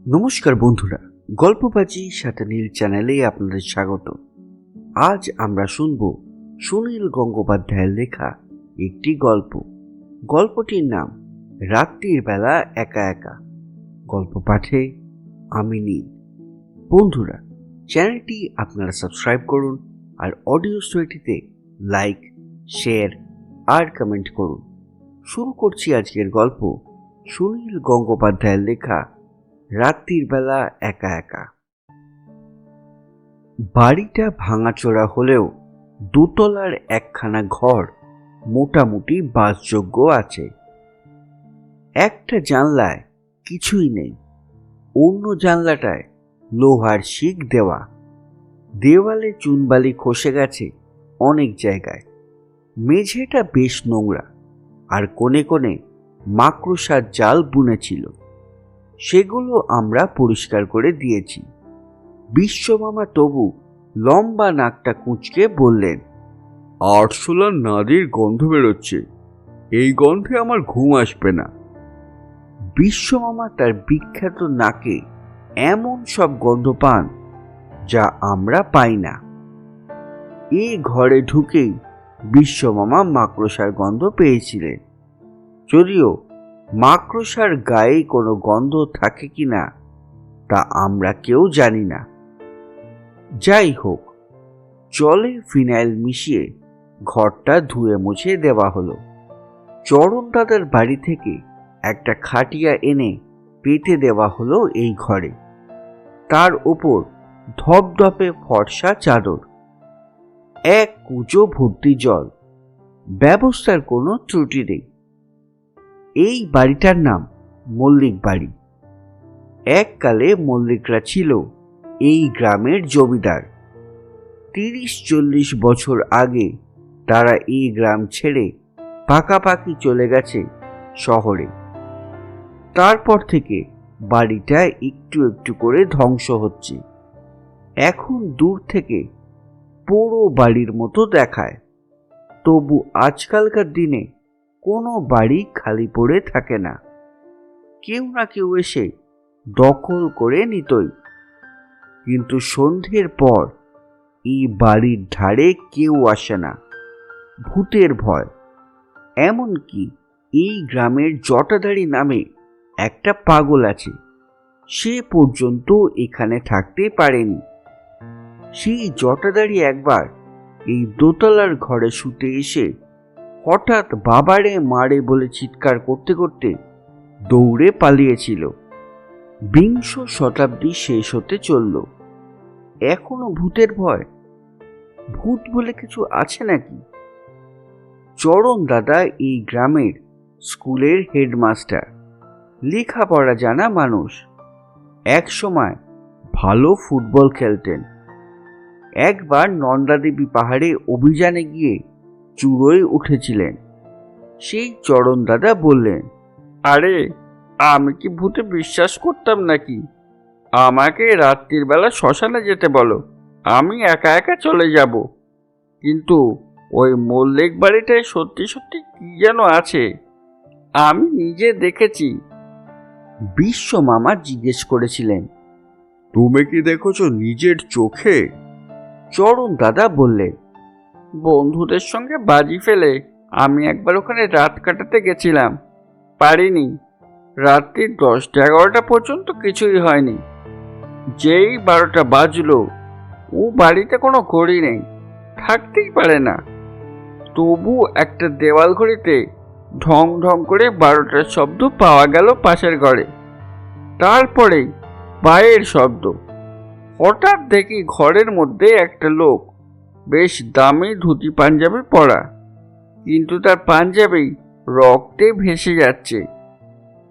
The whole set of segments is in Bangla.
নমস্কার বন্ধুরা, গল্পবাজি সাথে নীল চ্যানেলে আপনাদের স্বাগত। আজ আমরা শুনব সুনীল গঙ্গোপাধ্যায়ের লেখা একটি গল্প। গল্পটির নাম রাত্রির বেলা একা একা। গল্প পাঠে আমি নীল। বন্ধুরা, চ্যানেলটি আপনারা সাবস্ক্রাইব করুন আর অডিও স্টোরিটিতে লাইক, শেয়ার আর কমেন্ট করুন। শুরু করছি আজকের গল্প, সুনীল গঙ্গোপাধ্যায়ের লেখা রাত্রির বেলা একা একা। বাড়িটা ভাঙাচোরা হলেও দোতলার একখানা ঘর মোটামুটি বাসযোগ্য আছে। একটা জানলায় কিছুই নেই, অন্য জানলাটায় লোহার শিক দেওয়া। দেওয়ালে চুনবালি খসে গেছে অনেক জায়গায়। মেঝেটা বেশ নোংরা, আর কোণে কোণে মাকড়সার জাল বুনেছিল। সেগুলো আমরা পরিষ্কার করে দিয়েছি। বিশ্বমামা তবু লম্বা নাকটা কুঁচকে বললেন, আরশোলার নারীর গন্ধ বেরোচ্ছে, এই গন্ধে আমার ঘুম আসবে না। বিশ্বমামা তার বিখ্যাত নাকে এমন সব গন্ধ পান যা আমরা পাই না। এই ঘরে ঢুকেই বিশ্বমামা মাকড়সার গন্ধ পেয়েছিলেন, যদিও মাকড়সার গায়ে কোনো গন্ধ থাকে কিনা তা আমরা কেউ জানি না। যাই হোক, জলে ফিনাইল মিশিয়ে ঘরটা ধুয়ে মুছে দেওয়া হলো। চরণ দাদার বাড়ি থেকে একটা খাটিয়া এনে পেতে দেওয়া হলো এই ঘরে। তার ওপর ধপধপে ফর্সা চাদর, এক কুচো ভর্তি জল। ব্যবস্থার কোনো ত্রুটি নেই। এই বাড়িটার নাম মল্লিক বাড়ি। এককালে মল্লিকরা ছিল এই গ্রামের জমিদার। 30-40 বছর আগে তারা এই গ্রাম ছেড়ে পাকাপাকি চলে গেছে শহরে। তারপর থেকে বাড়িটা একটু একটু করে ধ্বংস হচ্ছে। এখন দূর থেকে পুরো বাড়ির মতো দেখায়, তবু আজকালকার দিনে কোনো বাড়ি খালি পড়ে থাকে না। কেউ না কেউ এসে দখল করে নিতই। কিন্তু সন্ধ্যের পর এই বাড়ির ধারে কেউ আসে না, ভূতের ভয়। এমনকি এই গ্রামের জটাধারী নামে একটা পাগল আছে, সে পর্যন্ত এখানে থাকতে পারেনি। সেই জটাধারী একবার এই দোতলার ঘরে শুতে এসে হঠাৎ বাবারে মারে বলে চিৎকার করতে করতে দৌড়ে পালিয়েছিল। 20 শতাব্দী শেষ হতে চলল, এখনো ভূতের ভয়? ভূত বলে কিছু আছে নাকি? চরণ দাদা এই গ্রামের স্কুলের হেডমাস্টার, লেখাপড়া জানা মানুষ। এক সময় ভালো ফুটবল খেলতেন। একবার নন্দাদেবী পাহাড়ে অভিযানে গিয়ে চূড়োয় উঠেছিলেন। সেই চরণ দাদা বললেন, আরে আমি কি ভূতে বিশ্বাস করতাম নাকি? আমাকে রাত্রির বেলা শ্মশানে যেতে বলো, আমি একা একা চলে যাব। কিন্তু ওই মল্লিক বাড়িটায় সত্যি সত্যি কি যেন আছে, আমি নিজে দেখেছি। বিশ্বমামা জিজ্ঞেস করেছিলেন, তুমি কি দেখেছো নিজের চোখে? চরণ দাদা বললেন, বন্ধুদের সঙ্গে বাজি ফেলে আমি একবার ওখানে রাত কাটাতে গেছিলাম, পারিনি। রাত্রি 10-11টা পর্যন্ত কিছুই হয়নি। যেই 12টা বাজলো, ও বাড়িতে কোনো ঘড়ি নেই, থাকতেই পারে না। তবু একটা দেওয়াল ঘড়িতে ঢং ঢং করে 12টার শব্দ পাওয়া গেল পাশের ঘরে। তারপরেই পায়ের শব্দ। হঠাৎ দেখি ঘরের মধ্যে একটা লোক, বেশ দামি ধুতি পাঞ্জাবি পরা, কিন্তু তার পাঞ্জাবি রক্তে ভেসে যাচ্ছে।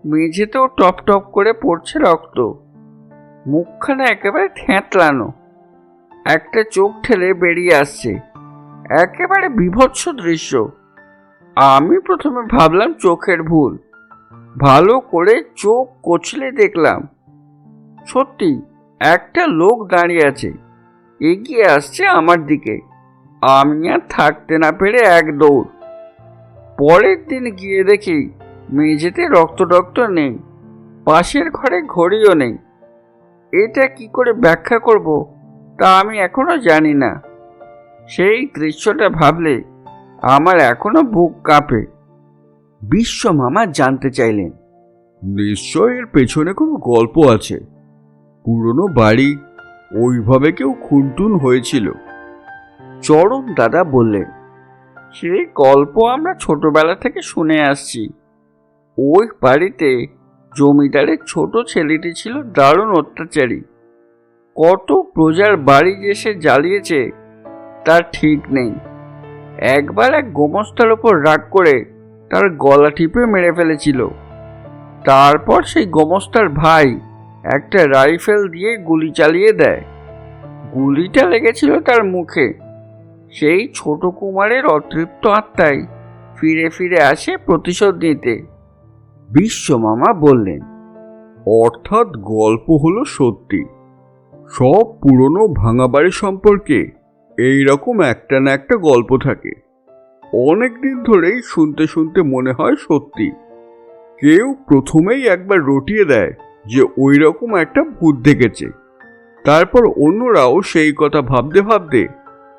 মেঝেতেও টপ টপ করে পড়ছে রক্ত। মুখখানা একেবারে থ্যাঁতলানো, একটা চোখ ঠেলে বেরিয়ে আসছে। একেবারে বীভৎস দৃশ্য। আমি প্রথমে ভাবলাম চোখের ভুল। ভালো করে চোখ কচলে দেখলাম, সত্যি একটা লোক দাঁড়িয়ে আছে, এগিয়ে আসছে আমার দিকে। আমি আর থাকতে না পেরে এক দৌড়। পরের দিন গিয়ে দেখি মেঝেতে রক্ত টক্ত নেই, পাশের ঘরে ঘড়িও নেই, এটা কি করে ব্যাখ্যা করব তা আমি এখনো জানি না। সেই দৃশ্যটা ভাবলে আমার এখনো বুক কাঁপে। বিশ্ব মামা জানতে চাইলেন, নিশ্চয় এর পেছনে কোনো গল্প আছে। পুরনো বাড়ি, ওইভাবে কেউ খুনটুন হয়েছিল। চরণ দাদা বললেন, সেই গল্প আমরা ছোটবেলা থেকে শুনে আসছি। ওই বাড়িতে জমিদারের ছোট ছেলেটি ছিল দারুণ অত্যাচারী। কত প্রজার বাড়ি যে সে জ্বালিয়েছে তার ঠিক নেই। একবার এক গোমস্তার ওপর রাগ করে তার গলা টিপে মেরে ফেলেছিল। তারপর সেই গোমস্তার ভাই একটা রাইফেল দিয়ে গুলি চালিয়ে দেয়। গুলিটা লেগেছিল তার মুখে। সেই ছোট কুমারের অতৃপ্ত আত্মাই ফিরে ফিরে আসে প্রতিশোধ নিতে। বিশ্ব মামা বললেন, অর্থাৎ গল্প হলো সত্যি। সব পুরনো ভাঙা বাড়ি সম্পর্কে এইরকম একটা না একটা গল্প থাকে। অনেকদিন ধরেই শুনতে শুনতে মনে হয় সত্যি। কেউ প্রথমেই একবার রটিয়ে দেয় যে ওই রকম একটা ভূত দেখেছে, তারপর অন্যরাও সেই কথা ভাবতে ভাবতে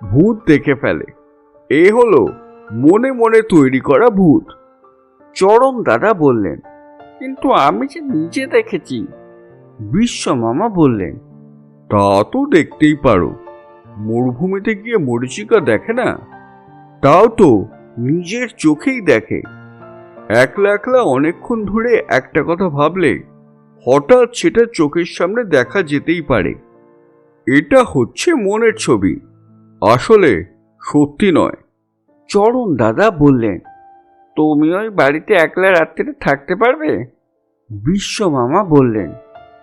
ভূত দেখে ফেলে। এ হলো মনে মনে তৈরি করা ভূত। চরণ দাদা বললেন, কিন্তু আমি যে নিজে দেখেছি। বিশ্ব মামা বললেন, তা তো দেখতেই পারো। মরুভূমিতে গিয়ে মরীচিকা দেখে না? তাও তো নিজের চোখেই দেখে। একলা একলা অনেকক্ষণ ধরে একটা কথা ভাবলে হঠাৎ সেটা চোখের সামনে দেখা যেতেই পারে। এটা হচ্ছে মনের ছবি, আসলে সত্যি নয়। চরণ দাদা বললেন, তুমি ওই বাড়িতে একলা রাত্রিতে থাকতে পারবে? বিশ্ব মামা বললেন,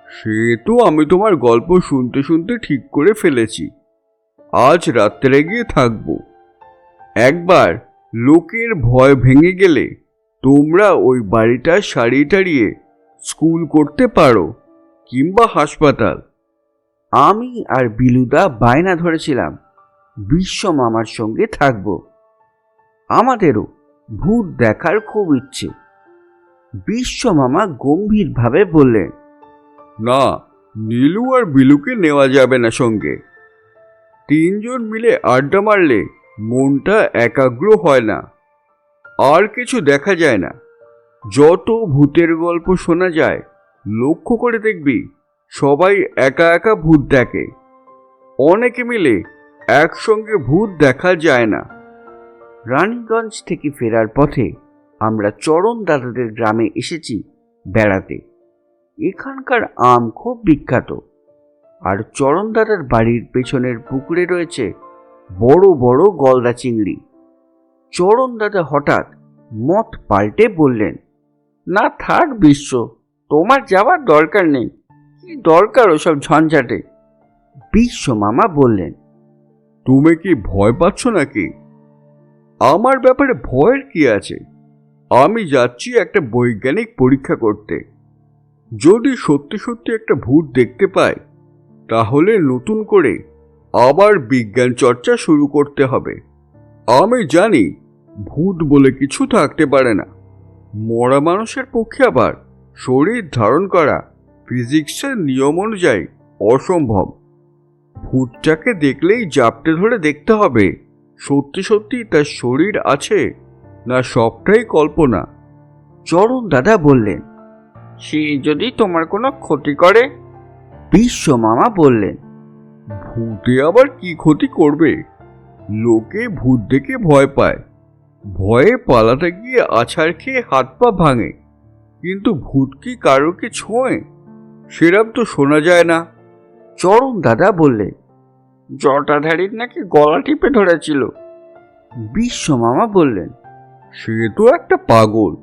সে তো আমি তোমার গল্প শুনতে শুনতে ঠিক করে ফেলেছি। আজ রাত্রে গিয়ে থাকবো। একবার লোকের ভয় ভেঙে গেলে তোমরা ওই বাড়িটা সারিয়ে টারিয়ে স্কুল করতে পারো, কিংবা হাসপাতাল। আমি আর বিলুদা বায়না ধরেছিলাম বিশ্ব মামার সঙ্গে থাকব। আমাদেরও ভূত দেখার খুব ইচ্ছে। বিশ্ব মামা গম্ভীরভাবে বললেন, না, নীলু আর বিলুকে নেওয়া যাবে না সঙ্গে। তিনজন মিলে আড্ডা মারলে মনটা একাগ্র হয় না, আর কিছু দেখা যায় না। যত ভূতের গল্প শোনা যায়, লক্ষ্য করে দেখবি সবাই একা একা ভূত দেখে। অনেকে মিলে একসঙ্গে ভূত দেখা যায় না। রানীগঞ্জ থেকে ফেরার পথে আমরা চরণ দাদাদের গ্রামে এসেছি বেড়াতে। এখানকার আম খুব বিখ্যাত। আর চরণ দাদার বাড়ির পেছনের পুকুরে রয়েছে বড় বড় গলদা চিংড়ি। চরণ দাদা হঠাৎ মত পাল্টে বললেন, না থাক বিশ্ব, তোমার যাওয়ার দরকার নেই। কি দরকার ওসব ঝঞ্ঝাটে? বিশ্ব মামা বললেন, তুমি কি ভয় পাচ্ছ নাকি? আমার ব্যাপারে ভয়ের কি আছে? আমি যাচ্ছি একটা বৈজ্ঞানিক পরীক্ষা করতে। যদি সত্যি সত্যি একটা ভূত দেখতে পাই, তাহলে নতুন করে আবার বিজ্ঞান চর্চা শুরু করতে হবে। আমি জানি ভূত বলে কিছু থাকতে পারে না। মরা মানুষের পক্ষে আবার শরীর ধারণ করা ফিজিক্সের নিয়ম অনুযায়ী অসম্ভব। ভূতটাকে দেখলেই জাপটে ধরে দেখতে হবে সত্যি সত্যি তার শরীর আছে না সবটাই কল্পনা। চরণ দাদা বললেন, সে যদি তোমার কোনো ক্ষতি করে? বিশ্ব মামা বললেন, ভূতে আবার কি ক্ষতি করবে? লোকে ভূত দেখে ভয় পায়, ভয়ে পালাতে গিয়ে আছাড় খেয়ে হাত পা ভাঙে। কিন্তু ভূত কি কারোকে ছোঁয়? সেরম তো শোনা যায় না। চরণ দাদা বললেন, জটাধারীর নাকি গলা টিপে ধরেছিল। বিশ্ব মামা বললেন, সে তো একটা পাগল,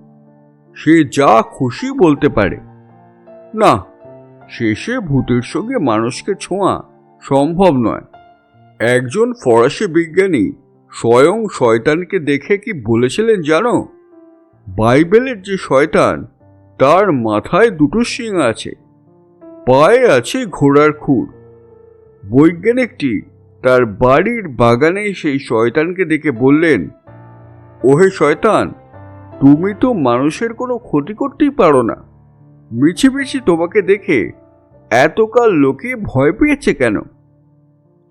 সে যা খুশি বলতে পারে। না, শেষে ভূতের সঙ্গে মানুষকে ছোঁয়া সম্ভব নয়। একজন ফরাসি বিজ্ঞানী স্বয়ং শয়তানকে দেখে কি বলেছিলেন জানো? বাইবেলের যে শয়তান, তার মাথায় দুটো শিং আছে, পায়ে আছে ঘোড়ার খুর। বৈজ্ঞানিকটি তার বাড়ির বাগানে সেই শয়তানকে দেখে বললেন, ওহে শয়তান, তুমি তো মানুষের কোনো ক্ষতি করতেই পারো না। মিছিমিছি তোমাকে দেখে এতকাল লোকে ভয় পেয়েছে কেন?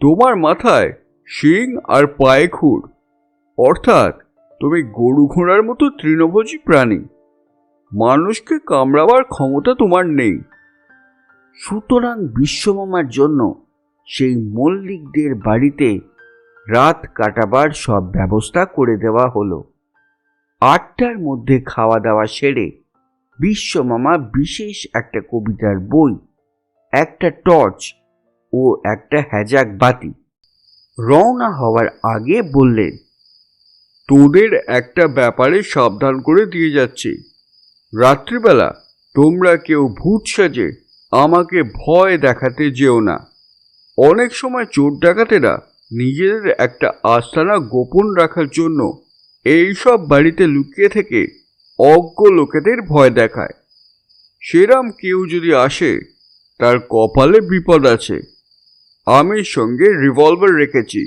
তোমার মাথায় শিং আর পায়ে খুর, অর্থাৎ তুমি গরু ঘোড়ার মতো তৃণভোজী প্রাণী। মানুষকে কামড়াবার ক্ষমতা তোমার নেই। সুতরাং বিশ্বমামার জন্য সেই মল্লিকদের বাড়িতে রাত কাটাবার সব ব্যবস্থা করে দেওয়া হলো। 8টার মধ্যে খাওয়া দাওয়া সেরে বিশ্বমামা বিশেষ একটা কবিতার বই, একটা টর্চ ও একটা হ্যাজাক বাতি রওনা হওয়ার আগে বললেন, তোদের একটা ব্যাপারে সাবধান করে দিয়ে যাচ্ছি। রাত্রিবেলা তোমরা কেউ ভূত সেজে আমাকে ভয় দেখাতে যেও না। অনেক সময় চোর ডাকাতেরা নিজেদের একটা আস্তানা গোপন রাখার জন্য এইসব বাড়িতে লুকিয়ে থেকে অজ্ঞ লোকেদের ভয় দেখায়। সেরাম কেউ যদি আসে তার কপালে বিপদ আছে। আমি সঙ্গে রিভলভার রেখেছি,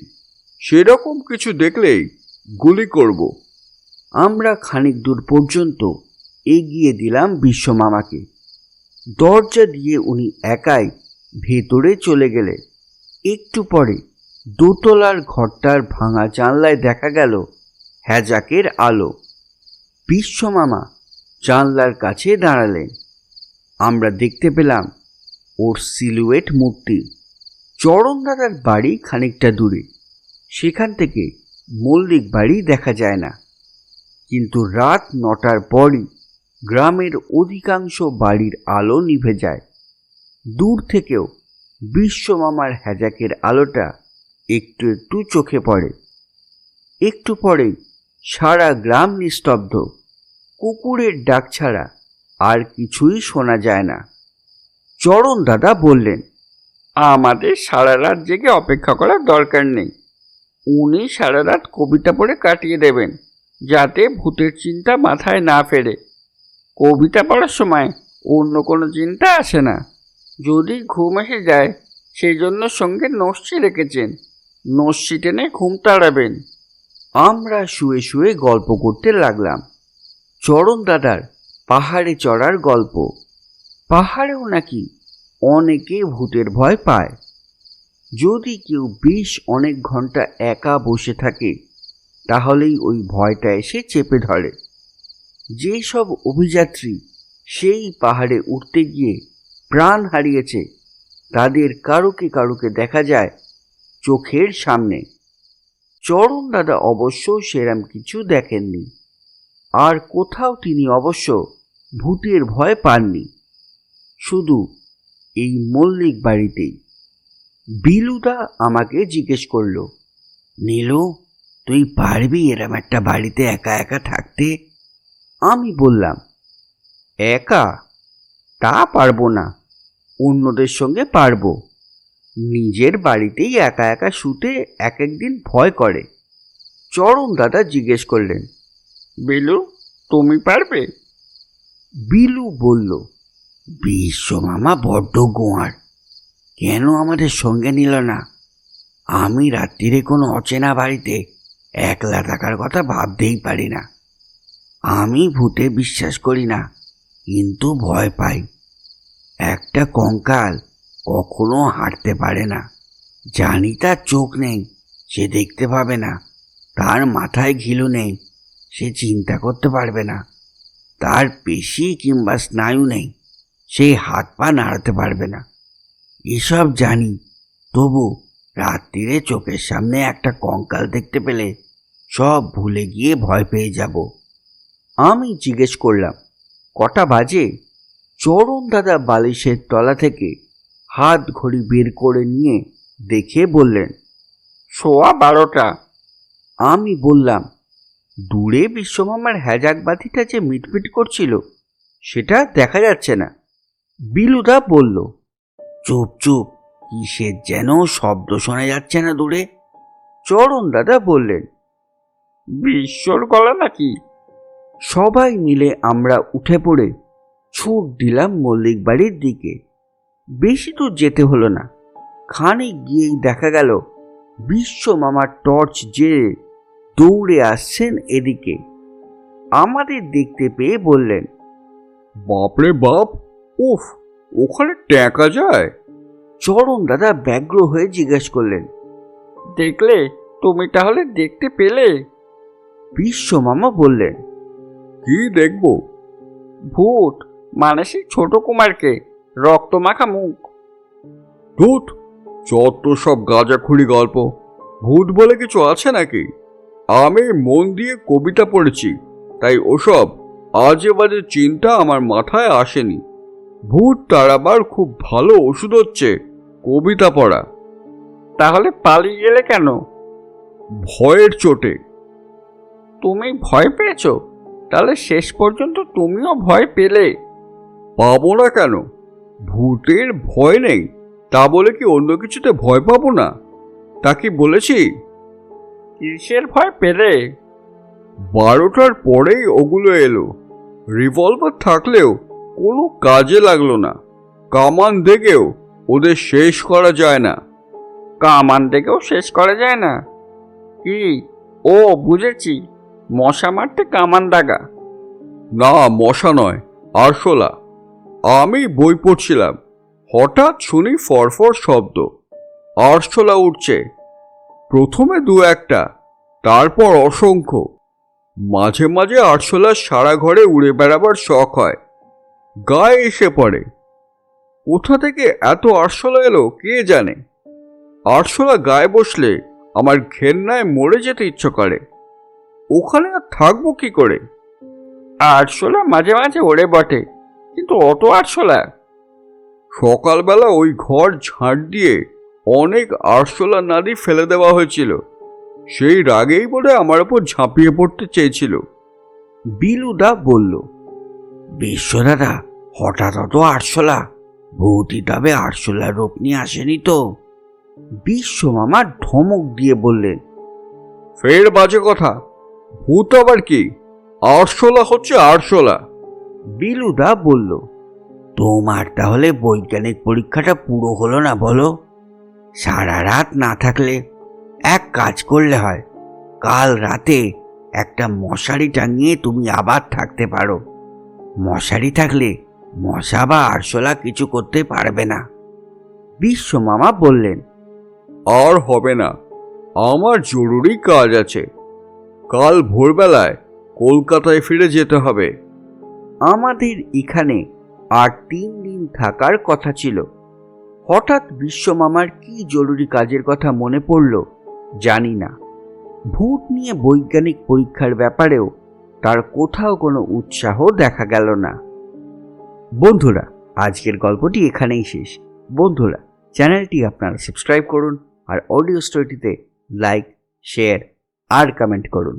সেরকম কিছু দেখলেই গুলি করব। আমরা খানিক দূর পর্যন্ত এগিয়ে দিলাম বিশ্বমামাকে। দরজা দিয়ে উনি একাই ভেতরে চলে গেলেন। একটু পরে দোতলার ঘরটার ভাঙা জানলায় দেখা গেল হ্যাজাকের আলো। বিশ্বমামা জানলার কাছে দাঁড়ালেন। আমরা দেখতে পেলাম ওর সিলুয়েট মূর্তি। চরণ দাদার বাড়ি খানিকটা দূরে, সেখান থেকে মল্লিক বাড়ি দেখা যায় না। কিন্তু রাত 9টার পরই গ্রামের অধিকাংশ বাড়ির আলো নিভে যায়। দূর থেকেও বিশ্বমামার হ্যাজাকের আলোটা একটু একটু চোখে পড়ে। একটু পরেই সারা গ্রাম নিস্তব্ধ। কুকুরের ডাক ছাড়া আর কিছুই শোনা যায় না। চরণ দাদা বললেন, আমাদের সারা রাত জেগে অপেক্ষা করার দরকার নেই। উনি সারা রাত কবিতা পড়ে কাটিয়ে দেবেন, যাতে ভূতের চিন্তা মাথায় না ফেরে। কবিতা পড়ার সময় অন্য কোনো চিন্তা আসে না। যদি ঘুম এসে যায় সেই জন্য সঙ্গে নস্যি রেখেছেন, নস্যি টেনে ঘুম তাড়াবেন। আমরা শুয়ে শুয়ে গল্প করতে লাগলাম। চরণ দাদার পাহাড়ে চড়ার গল্প। পাহাড়েও নাকি অনেকে ভূতের ভয় পায়। যদি কেউ বেশ অনেক ঘন্টা একা বসে থাকে তাহলেই ওই ভয়টা এসে চেপে ধরে। যেসব অভিযাত্রী সেই পাহাড়ে উঠতে গিয়ে প্রাণ হারিয়েছে তাদের কারুকে কারুকে দেখা যায় চোখের সামনে। চরণ দাদা অবশ্য সেরাম কিছু দেখেননি, আর কোথাও তিনি অবশ্য ভূতের ভয় পাননি, শুধু এই মল্লিক বাড়িতেই। বিলুদা আমাকে জিজ্ঞেস করল, নীলু, তুই পারবি এরম একটা বাড়িতে একা একা থাকতে? আমি বললাম, একা তা পারবো না, অন্যদের সঙ্গে পারবো। নিজের বাড়িতেই একা একা শুতে এক একদিন ভয় করে। চরণ দাদা জিজ্ঞেস করলেন, বিলু, তুমি পারবে? বিলু বলল, বিশ্বমামা বড্ড গোয়ার, কেন আমাদের সঙ্গে নিল না? আমি রাত্রিরে কোনো অচেনা বাড়িতে একলা থাকার কথা ভাবতেই পারি না। আমি ভূতে বিশ্বাস করি না, কিন্তু ভয় পাই। একটা কঙ্কাল কখনো হাঁটতে পারে না। জানি তার চোখ নেই, সে দেখতে পাবে না। তার মাথায় ঘিলু নেই, সে চিন্তা করতে পারবে না। তার পেশি কিংবা স্নায়ু নেই, সে হাত পা নাড়াতে পারবে না। এসব জানি, তবু রাত্রিরে চোখের সামনে একটা কঙ্কাল দেখতে পেলে সব ভুলে গিয়ে ভয় পেয়ে যাব। আমি জিজ্ঞেস করলাম, কটা বাজে? চরণ দাদা বালিশের তলা থেকে হাত ঘড়ি বের করে নিয়ে দেখে বললেন, 12:15। আমি বললাম, দূরে বিশ্বমামার হ্যাজাক বাতিটা যে মিটমিট করছিল সেটা দেখা যাচ্ছে না। বিলুদা বলল, চুপ চুপ, কিসের যেন শব্দ শোনা যাচ্ছে না দূরে। চরণ দাদা বললেন, বিশ্বর গলা নাকি? সবাই মিলে আমরা উঠে পড়ে ছুট দিলাম মল্লিক বাড়ির দিকে। বেশি দূর যেতে হলো না, খানিক গিয়েই দেখা গেল বিশ্বমামার টর্চ জেলে দৌড়ে আসছেন এদিকে। আমাদের দেখতে পেয়ে বললেন, বাপরে বাপ, উফ, ওখানে টাকা যায়? চরণ দাদা ব্যগ্র হয়ে জিজ্ঞেস করলেন। দেখলে? তুমি তাহলে দেখতে পেলে? বিশ্ব মামা বললেন, কি দেখবো? ভূত, মানে সেই ছোট কুমারকে, রক্ত মাখা মুখ। ভূত? যত সব গাঁজাখুরি গল্প। ভূত বলে কিছু আছে নাকি? আমি মন দিয়ে কবিতা পড়েছি, তাই ওসব আজে বাজে চিন্তা আমার মাথায় আসেনি। ভূত তাড়াবার খুব ভালো ওষুধ হচ্ছে কবিতা পড়া। তাহলে পালিয়ে গেলে কেন? ভয়ের চোটে। তুমি ভয় পেয়েছো? তাহলে শেষ পর্যন্ত তুমিও ভয় পেলে? পাবো না কেন? ভূতের ভয় নেই তা বলে কি অন্য কিছুতে ভয় পাবো না? তা কি বলেছি? কিসের ভয় পেলে? 12টার পরেই ওগুলো এলো। রিভলভার থাকলেও কোনো কাজে লাগলো না। কামান দেখেও ওদের শেষ করা যায় না। কামান দেখেও শেষ করা যায় না? কি? ও বুঝেছি, মশা মারতে কামান দাগা। না, মশা নয়, আরশোলা। আমি বই পড়ছিলাম, হঠাৎ শুনি ফরফর শব্দ। আরশোলা উঠছে। প্রথমে দু একটা, তারপর অসংখ্য। মাঝে মাঝে আরশোলা সারা ঘরে উড়ে বেড়াবার শখ হয়, গায়ে এসে পড়ে। কোথা থেকে এত আরশোলা এলো কে জানে। আরশোলা গায়ে বসলে আমার ঘেন্নায় মরে যেতে ইচ্ছে করে। ওখানে আর থাকবো কি করে? আরশোলা মাঝে মাঝে ওড়ে বটে, কিন্তু অত আরশোলা? সকালবেলা ওই ঘর ঝাঁট দিয়ে অনেক আরশোলা নাদি ফেলে দেওয়া হয়েছিল। সেই রাগেই বোধহয় আমার ওপর ঝাঁপিয়ে পড়তে চেয়েছিল। বিলুদা বলল, বিশ্ব দাদা, হঠাৎ অত আরশোলা? ভূতই তবে আরশোলার রূপ নিয়ে আসেনি তো? বিশ্ব মামা ধমক দিয়ে বললেন, ফের বাজে কথা। ভূত আবার কি? আরশোলা হচ্ছে আরশোলা। বিলুদা বলল, তোমার তাহলে বৈজ্ঞানিক পরীক্ষাটা পুরো হলো না বলো? সারা রাত না থাকলে এক কাজ করলে হয়, কাল রাতে একটা মশারি টাঙিয়ে তুমি আবার থাকতে পারো। মশারি থাকলে মশা বা আরশোলা কিছু করতে পারবে না। বিশ্ব মামা বললেন, আর হবে না, আমার জরুরি কাজ আছে। কাল ভোরবেলায় কলকাতায় ফিরে যেতে হবে। আমাদের এখানে আর 3 দিন থাকার কথা ছিল। হঠাৎ বিশ্ব মামার কি জরুরি কাজের কথা মনে পড়ল জানি না। ভূত নিয়ে বৈজ্ঞানিক পরীক্ষার ব্যাপারেও তার কোথাও কোনো উৎসাহ দেখা গেল না। বন্ধুরা, আজকের গল্পটি এখানেই শেষ। বন্ধুরা, চ্যানেলটি আপনারা সাবস্ক্রাইব করুন আর অডিও স্টোরিটিতে লাইক, শেয়ার আর কমেন্ট করুন।